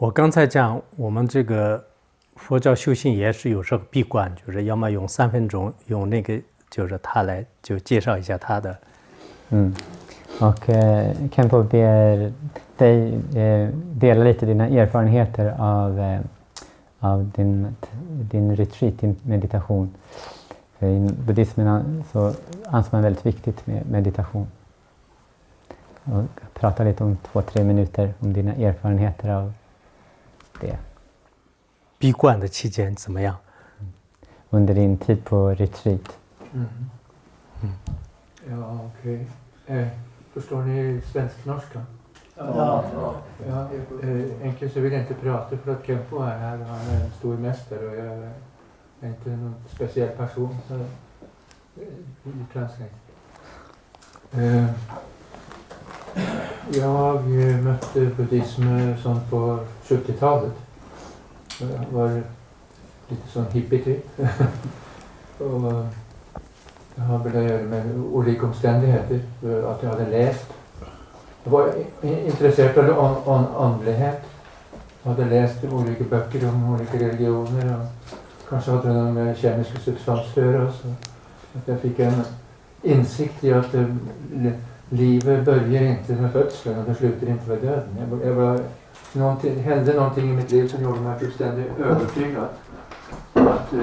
我刚才讲我们这个佛教修行也是有这个闭关，就是要么用3分钟，用那个就是他来就介绍一下他的。Och Khenpo ber dig dela lite dina erfarenheter av din retreat, din meditation. För i buddhismen så anser man väldigt viktigt med meditation. Och prata lite om 2-3 minuter om dina erfarenheter av det. 闭关的期间怎么样？ Under din tid på retreat. Ja, okej. Förstår ni svensk-norska? Ja. Enkelt så vill jag inte prata för att Khenpo är här. Han är en stor mästare och jag är inte någon speciell person. Så translate. Jag mötte buddhism sånt på 70-talet. Det var lite sån hippie-typ. Och det har väl att göra med olika omständigheter. Att jag hade läst. Jag var intresserad av andlighet. Jag hade läst olika böcker om olika religioner. Och kanske hade de med kemiska substanser också. Att jag fick en insikt i att livet börjar inte med födseln och det slutar inte med döden. Hände någonting i mitt liv som gjorde mig fullständigt övertygad. Att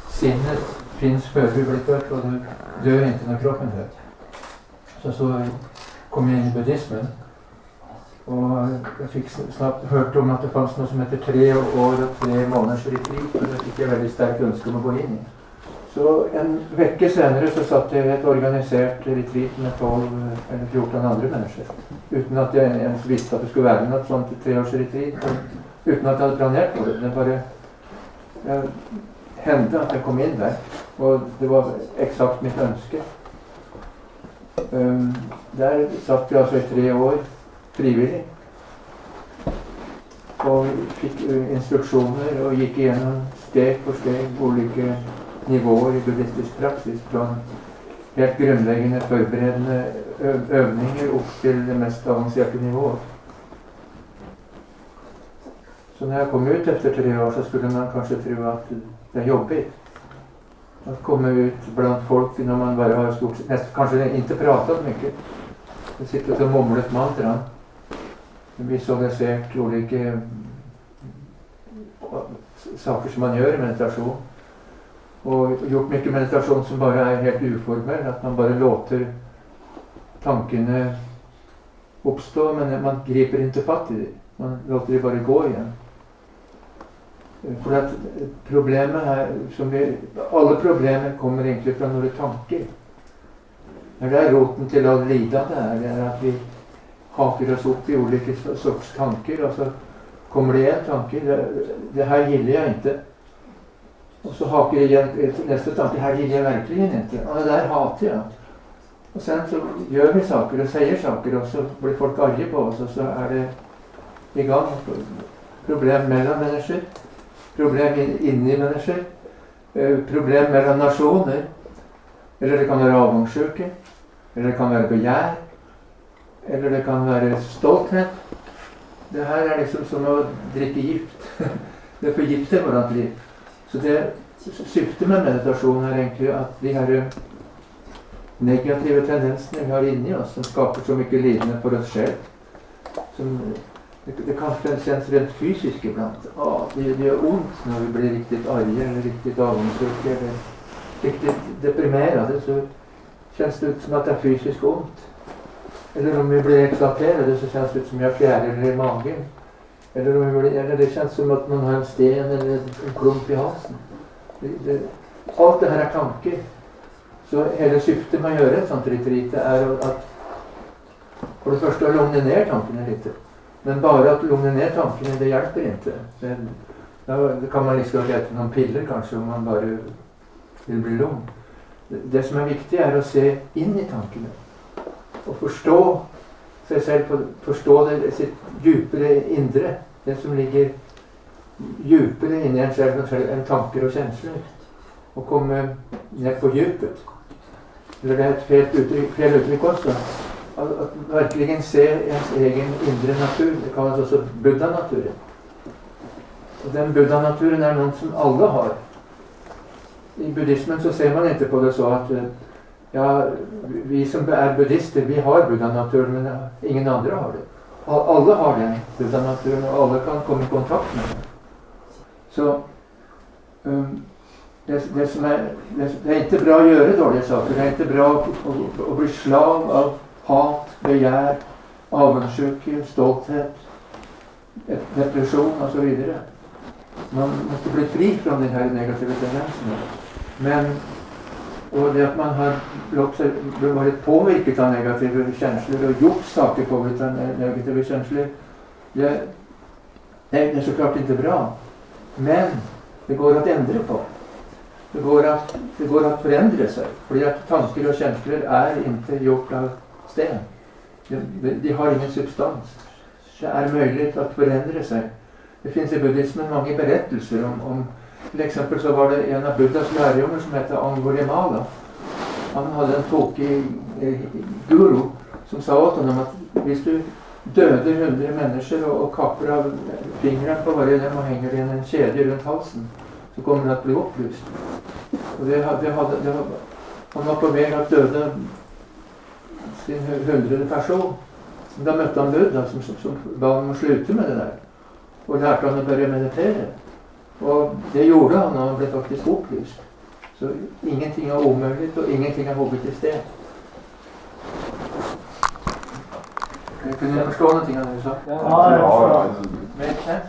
sinnet finns före vi blir fött och det dör inte när kroppen dör. Så kom jag in i buddhismen. Och jag fick snabbt hört om att det fanns något som heter 3 år och 3 månaders retreat. Och det fick jag väldigt stark önskan att gå in i. Så en vecka senare så satt jag i ett organiserat retreat med 12 eller 14 andra människor. Utan att jag ens visste att det skulle vara något sånt 3-års retreat. Utan att jag hade planerat på det. Det bara hände att jag kom in där. Och det var exakt mitt önske. Där satt jag alltså i 3 år frivillig. Och fick instruktioner och gick igenom steg för steg olika nivåer i buddhistisk praxis. Från helt grundläggande förberedande övningar upp till det mest avancerade nivåer. Så när jag kom ut efter 3 år så skulle man kanske tro att det är jobbigt. Att komma ut bland folk när man bara har stort sett, kanske inte pratat mycket. Det sitter och mumlat mantran. Visualiserat olika saker som man gör i meditation. Och gjort mycket meditation som bara är helt uformell. Att man bara låter tankarna uppstå men man griper inte fatt i det. Man låter det bara gå igen. För att problemet här, alla problem kommer egentligen från några tankar. Det är roten till all lidande här, det är att vi hakar oss upp i olika sorts tankar och så kommer det en tanke, det här gillar jag inte. Och så hakar jag igen nästa tanke, det här gillar jag verkligen inte. Och det där hatar jag. Och sen så gör vi saker och säger saker och så blir folk arga på oss och så är det igång. Problem mellan människor. Problem inne i människor, problem mellan nationer, eller det kan vara avundsjuka, eller det kan vara begär, eller det kan vara stolthet. Det här är liksom som att dricka gift. Det förgiftar vårt liv. Så det syftet med meditation är egentligen att de här negativa tendenserna vi har inne i oss som skapar så mycket lidande för oss själva. Det kanske känns rent fysiskt ibland. Ja, det gör ont när vi blir riktigt arga eller riktigt avundsjuka eller riktigt deprimerade så känns det ut som att det är fysiskt ont. Eller om vi blir exalterade så känns det ut som att jag har fjärilar i magen. Eller det känns som att man har en sten eller en klump i halsen. Allt det här är tankar. Så hela syftet man gör ett sånt retreat är att för det första lugna ner tankarna lite. Men bara att lugna ner tankarna, det hjälper inte. Det kan man liksom äta någon piller kanske om man bara vill bli lugn. Det som är viktigt är att se in i tankarna. Och förstå sig själv, förstå sitt djupare inre. Det som ligger djupare inne i en själv än tankar och känslor. Och komma ner på djupet. Eller det är ett fel uttryck också. Att verkligen se ens egen inre natur. Det kallas också Buddha-naturen. Och den buddha-naturen är något som alla har. I buddhismen så ser man inte på det så att ja, vi som är buddhister, vi har buddha-naturen, men ingen andra har det. Alla har den buddha-naturen och alla kan komma i kontakt med den. Så det är inte bra att göra dåliga saker. Det är inte bra att bli slav av hat, begär, avundsjuka, stolthet, depression och så vidare. Man måste bli fri från den här negativa tendensen. Men och det att man har varit påverkat av negativa känslor och gjort saker på grund av negativa känslor, det är såklart inte bra. Men det går att ändra på. Det går att förändra sig. För att tankar och känslor är inte gjort av sten. De har ingen substans. Det är möjligt att förändra sig. Det finns i buddhismen många berättelser om till exempel så var det en av Buddhas lärjungar som hette Angulimala. Han hade en tokig guru som sa åt honom att hvis du dödar 100 människor och kapar av fingrarna på varje dem och hänger in en kedja runt halsen, så kommer det att bli upplyst. Och han var på väg att döda sin 100:e person. Då mötte han Buddha som bad honom att sluta med det där. Och lärde honom att börja meditera. Och det gjorde han och han blev faktiskt upplyst. Så ingenting är omöjligt och ingenting är hugget i sten. Kunde ni förstå någonting av det du sa? Ja. Make sense?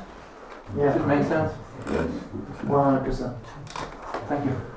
Yeah. Does it make sense? Yes. 100%. Thank you.